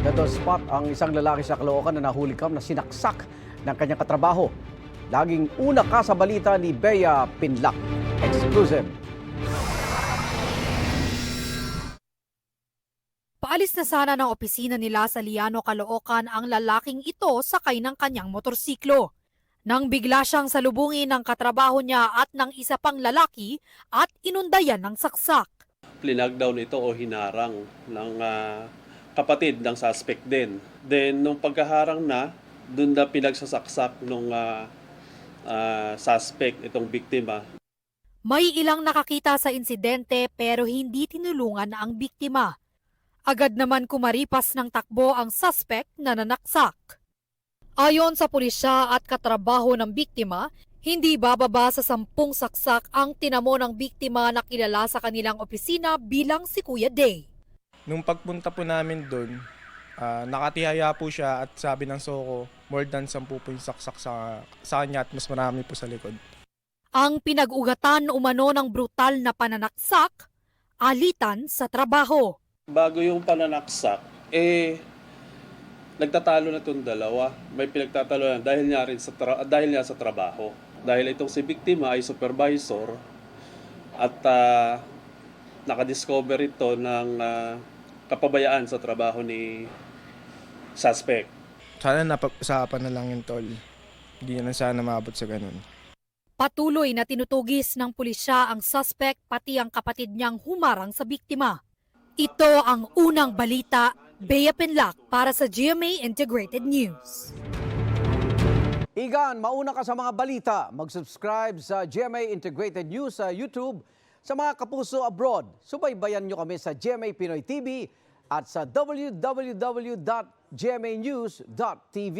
Na spot ang isang lalaki sa Caloocan na nahuli na sinaksak ng kanyang katrabaho. Laging una ka sa balita ni Bea Pinlac. Exclusive. Paalis na sana ng opisina nila sa Liano, Caloocan ang lalaking ito sakay ng kanyang motorsiklo. Nang bigla siyang salubungin ng katrabaho niya at ng isa pang lalaki at inundayan ng saksak. Plinagdown ito o hinarang ng kapatid ng suspect din. Then, nung pagkaharang na, doon na pinagsasaksak ng suspect, itong biktima. May ilang nakakita sa insidente pero hindi tinulungan ang biktima. Agad naman kumaripas ng takbo ang suspect na nanaksak. Ayon sa pulisya at katrabaho ng biktima, hindi bababa sa 10 saksak ang tinamo ng biktima na kilala sa kanilang opisina bilang si Kuya Day. Nung pagpunta po namin doon, nakatihaya po siya at sabi ng Soko, more than 10 po yung saksak sa kanya at mas marami po sa likod. Ang pinag-ugatan umano ng brutal na pananaksak, alitan sa trabaho. Bago yung pananaksak, nagtatalo na itong dalawa. May pinagtatalo na dahil niya sa trabaho. Dahil itong si biktima ay supervisor at nakadiscover ito ng kapabayaan sa trabaho ni suspect. Sana napag-usapan na lang yun, tol. Hindi na sana maabot sa ganun. Patuloy na tinutugis ng pulisya ang suspect pati ang kapatid niyang humarang sa biktima. Ito ang unang balita. Bea Pinlac para sa GMA Integrated News. Igan, mauna ka sa mga balita. Mag-subscribe sa GMA Integrated News sa YouTube. Sa mga kapuso abroad, subaybayan nyo kami sa GMA Pinoy TV at sa www.gmanews.tv.